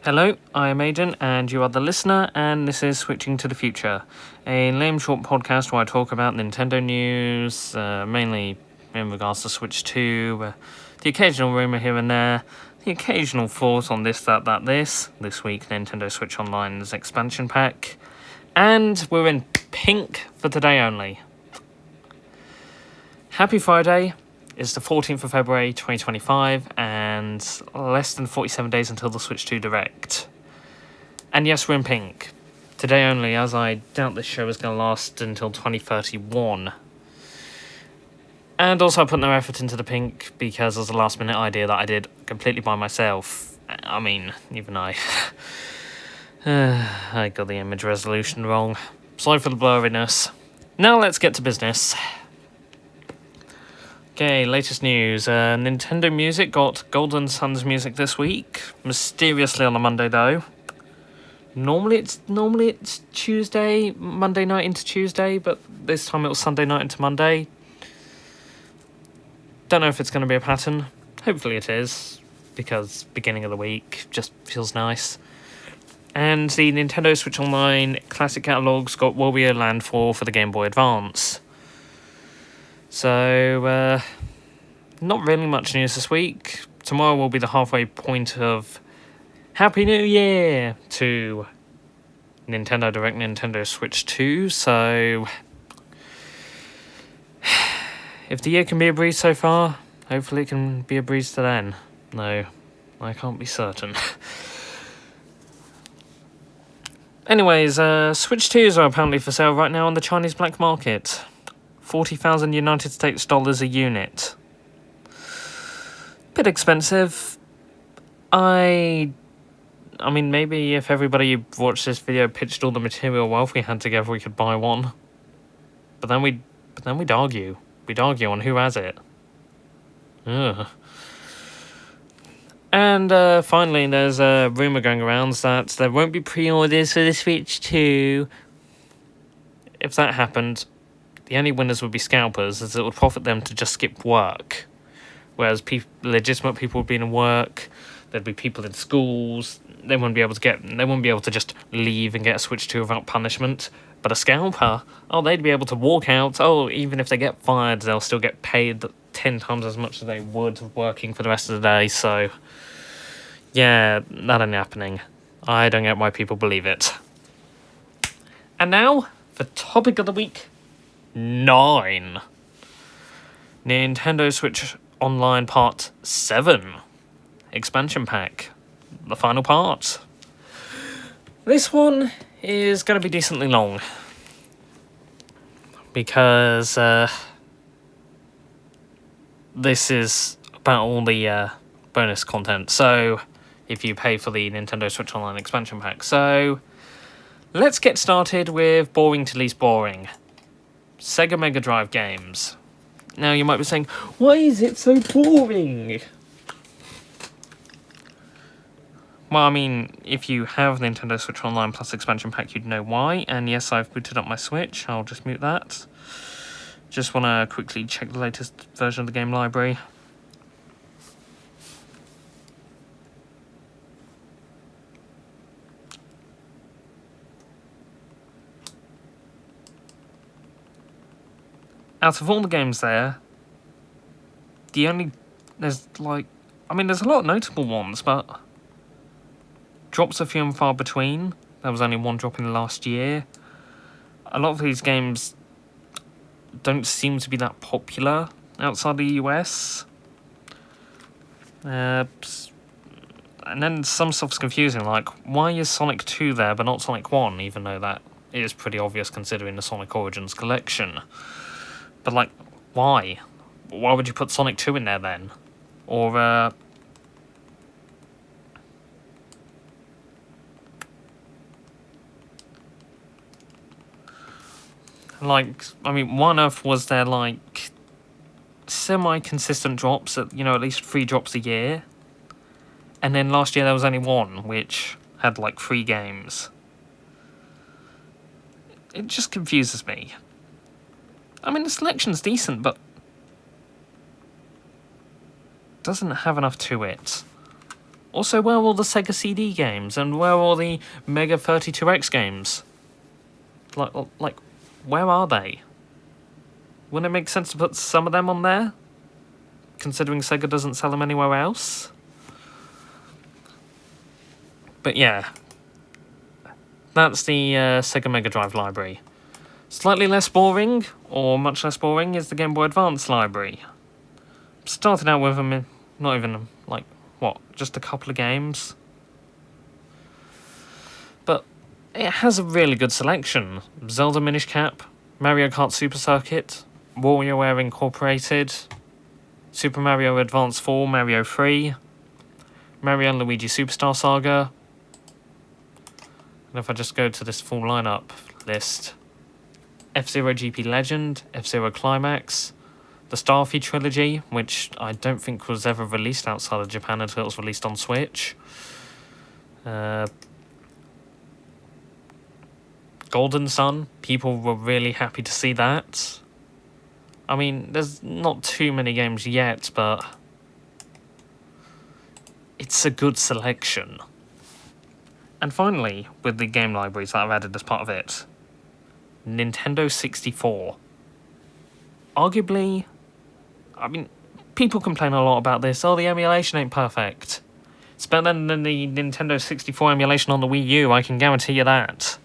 Hello, I am Aidan, and you are the listener, and this is Switching to the Future, a lame short podcast where I talk about Nintendo news, mainly in regards to Switch 2, the occasional rumour here and there, the occasional thought on this, that, this. This week, Nintendo Switch Online's expansion pack, and we're in pink for today only. Happy Friday. It's the 14th of February 2025 and less than 47 days until the Switch 2 Direct. And yes, we're in pink. Today only, as I doubt this show is going to last until 2031. And also I put no effort into the pink because it was a last minute idea that I did completely by myself. I mean, even I. I got the image resolution wrong. Sorry for the blurriness. Now let's get to business. Okay, latest news. Nintendo Music got Golden Sun's music this week. Mysteriously on a Monday, though. Normally it's Tuesday, Monday night into Tuesday, but this time it was Sunday night into Monday. Don't know if it's going to be a pattern. Hopefully it is, because beginning of the week just feels nice. And the Nintendo Switch Online Classic Catalog's got Wario Land 4 for the Game Boy Advance. So, not really much news this week. Tomorrow will be the halfway point of Happy New Year to Nintendo Direct Nintendo Switch 2. So, if the year can be a breeze so far, hopefully it can be a breeze to then. No, I can't be certain. Anyways, Switch 2s are apparently for sale right now on the Chinese black market. 40,000 United States dollars a unit. Bit expensive. I mean, maybe if everybody watched this video pitched all the material wealth we had together, we could buy one. But then we'd argue. We'd argue on who has it. Ugh. And finally, there's a rumour going around that there won't be pre-orders for the Switch 2. If that happened, the only winners would be scalpers, as it would profit them to just skip work. Whereas legitimate people would be in work, there'd be people in schools, they wouldn't be able to just leave and get a Switch 2 without punishment. But a scalper, they'd be able to walk out, even if they get fired, they'll still get paid 10 times as much as they would working for the rest of the day, so yeah, that ain't happening. I don't get why people believe it. And now, for topic of the week 9. Nintendo Switch Online Part 7. Expansion Pack. The final part. This one is going to be decently long. Because this is about all the bonus content. So, if you pay for the Nintendo Switch Online Expansion Pack. So, let's get started with boring to least boring. Sega Mega Drive games. Now you might be saying, why is it so boring? Well, I mean, if you have Nintendo Switch Online plus expansion pack, you'd know why. And yes, I've booted up my Switch. I'll just mute that. Just want to quickly check the latest version of the game library. Out of all the games there, there's a lot of notable ones, but drops are few and far between. There was only one drop in the last year. A lot of these games don't seem to be that popular outside the US. And then some stuff's confusing, like, why is Sonic 2 there but not Sonic 1, even though that is pretty obvious considering the Sonic Origins collection. But, like, why? Why would you put Sonic 2 in there, then? Or, why on earth was there, like, semi-consistent drops, at least 3 drops a year? And then last year there was only one, which had, 3 games. It just confuses me. I mean, the selection's decent, but doesn't have enough to it. Also, where are all the Sega CD games? And where are all the Mega 32X games? Like, where are they? Wouldn't it make sense to put some of them on there? Considering Sega doesn't sell them anywhere else? But yeah. That's the Sega Mega Drive library. Slightly less boring, or much less boring, is the Game Boy Advance library. Started out with them, not even, just a couple of games. But it has a really good selection. Zelda Minish Cap, Mario Kart Super Circuit, WarioWare Incorporated, Super Mario Advance 4, Mario 3, Mario and Luigi Superstar Saga. And if I just go to this full lineup list, F-Zero GP Legend, F-Zero Climax, the Starfy trilogy, which I don't think was ever released outside of Japan until it was released on Switch. Golden Sun, people were really happy to see that. I mean, there's not too many games yet, but it's a good selection. And finally, with the game libraries that I've added as part of it, Nintendo 64. Arguably, I mean, people complain a lot about this. Oh, the emulation ain't perfect. It's better than the Nintendo 64 emulation on the Wii U, I can guarantee you that.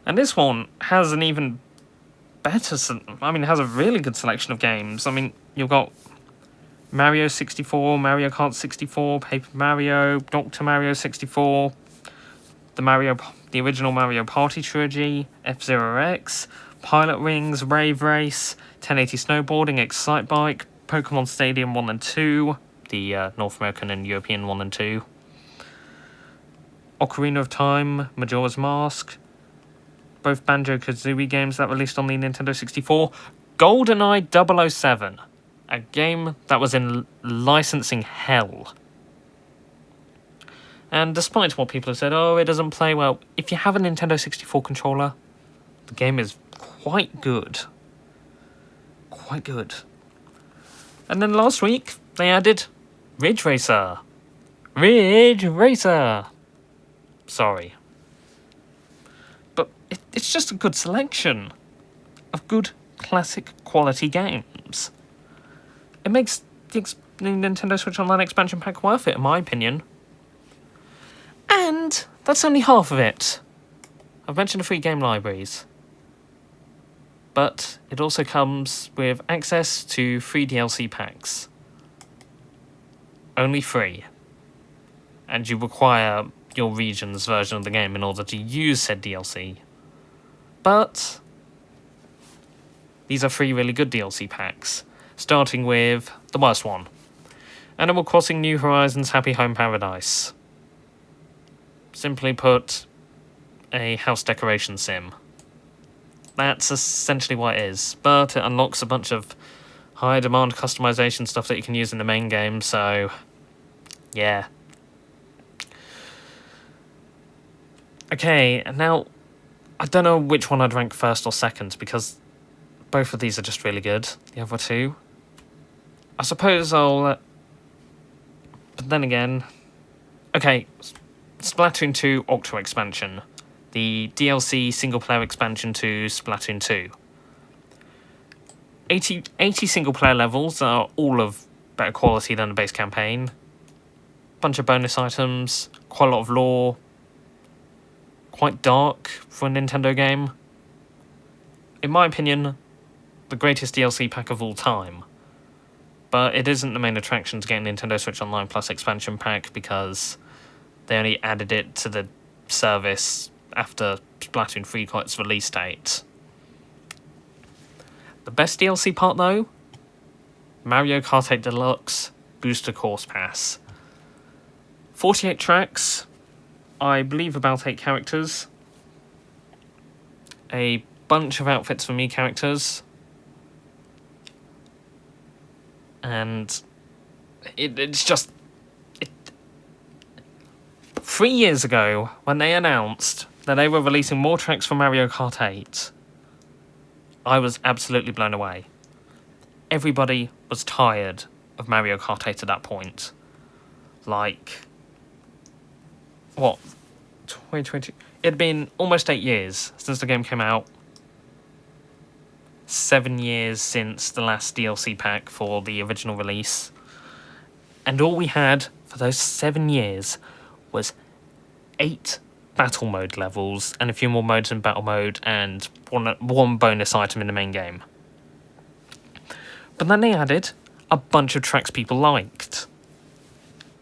And this one has an even better... it has a really good selection of games. I mean, you've got Mario 64, Mario Kart 64, Paper Mario, Dr. Mario 64, the original Mario Party trilogy, F-Zero X, Pilot Rings, Rave Race, 1080 Snowboarding, Excite Bike, Pokemon Stadium 1 and 2, the North American and European 1 and 2, Ocarina of Time, Majora's Mask, both Banjo-Kazooie games that released on the Nintendo 64, GoldenEye 007, a game that was in licensing hell. And despite what people have said, oh, it doesn't play well, if you have a Nintendo 64 controller, the game is quite good. Quite good. And then last week, they added Ridge Racer. Ridge Racer! Sorry. But it's just a good selection of good, classic, quality games. It makes the Nintendo Switch Online expansion pack worth it, in my opinion. And that's only half of it. I've mentioned the free game libraries. But it also comes with access to free DLC packs. Only free. And you require your region's version of the game in order to use said DLC. But these are three really good DLC packs, starting with the worst one, Animal Crossing New Horizons Happy Home Paradise. Simply put, a house decoration sim. That's essentially what it is, but it unlocks a bunch of high demand customization stuff that you can use in the main game, so yeah. Okay, now I don't know which one I'd rank first or second, because both of these are just really good, the other two. I suppose I'll... but then again... Okay, Splatoon 2 NSO Expansion. The DLC single-player expansion to Splatoon 2. 80 single-player levels are all of better quality than the base campaign. Bunch of bonus items, quite a lot of lore. Quite dark for a Nintendo game. In my opinion, the greatest DLC pack of all time. But it isn't the main attraction to get Nintendo Switch Online Plus expansion pack because they only added it to the service after Splatoon 3 got its release date. The best DLC part though? Mario Kart 8 Deluxe Booster Course Pass. 48 tracks, I believe about 8 characters, a bunch of outfits for me characters, and it's just... 3 years ago, when they announced that they were releasing more tracks for Mario Kart 8, I was absolutely blown away. Everybody was tired of Mario Kart 8 at that point. like, what, 2020? It had been almost 8 years since the game came out. 7 years since the last DLC pack for the original release. And all we had for those 7 years was 8 battle mode levels and a few more modes in battle mode and one bonus item in the main game. But then they added a bunch of tracks people liked.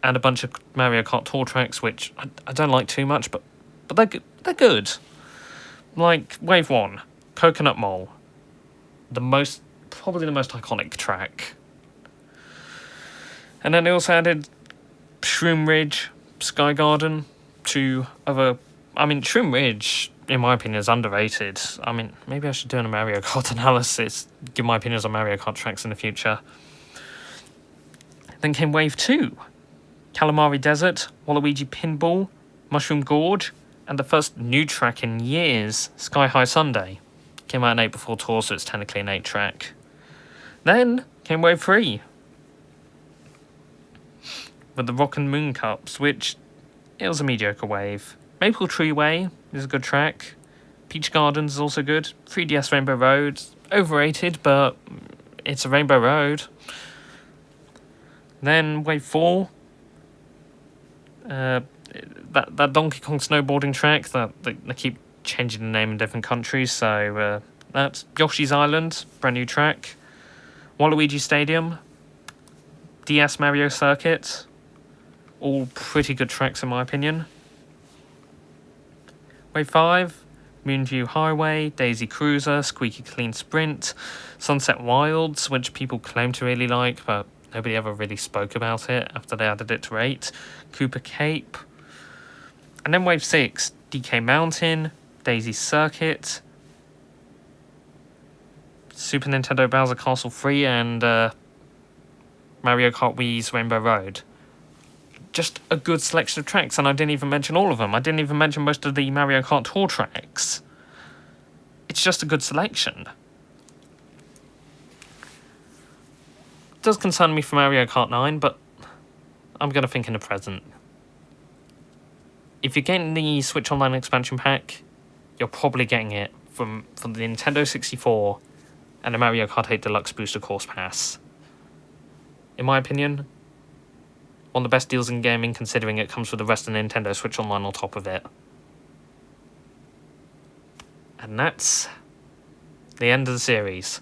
And a bunch of Mario Kart Tour tracks, which I don't like too much, but they're good. Like Wave 1, Coconut Mole. Probably the most iconic track. And then they also added Shroom Ridge, Sky Garden, Shroom Ridge, in my opinion, is underrated. Maybe I should do a Mario Kart analysis, give my opinions on Mario Kart tracks in the future. Then came Wave 2, Calamari Desert, Waluigi Pinball, Mushroom Gorge, and the first new track in years, Sky High Sunday. Came out an 8x4 tour, so it's technically an 8 track. Then came Wave 3, with the Rock and Moon Cups, which it was a mediocre wave. Maple Tree Way is a good track. Peach Gardens is also good. 3DS Rainbow Road, overrated, but it's a Rainbow Road. Then Wave 4, that Donkey Kong snowboarding track that they keep changing the name in different countries, so that's Yoshi's Island, brand new track. Waluigi Stadium, DS Mario Circuit, all pretty good tracks in my opinion. Wave 5, Moonview Highway, Daisy Cruiser, Squeaky Clean Sprint, Sunset Wilds, which people claim to really like, but nobody ever really spoke about it after they added it to 8. Cooper Cape. And then Wave 6, DK Mountain, Daisy Circuit, Super Nintendo Bowser Castle 3, and Mario Kart Wii's Rainbow Road. Just a good selection of tracks, and I didn't even mention all of them. I didn't even mention most of the Mario Kart Tour tracks. It's just a good selection. It does concern me for Mario Kart 9, but I'm going to think in the present. If you're getting the Switch Online expansion pack, you're probably getting it from the Nintendo 64 and the Mario Kart 8 Deluxe Booster Course Pass. In my opinion, one of the best deals in gaming, considering it comes with the rest of the Nintendo Switch Online on top of it. And that's the end of the series.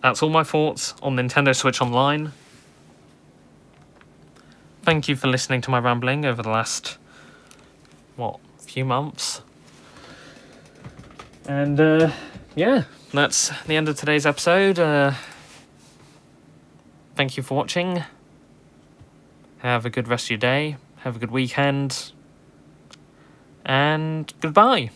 That's all my thoughts on Nintendo Switch Online. Thank you for listening to my rambling over the last, few months. And, that's the end of today's episode. Thank you for watching. Have a good rest of your day. Have a good weekend. And goodbye.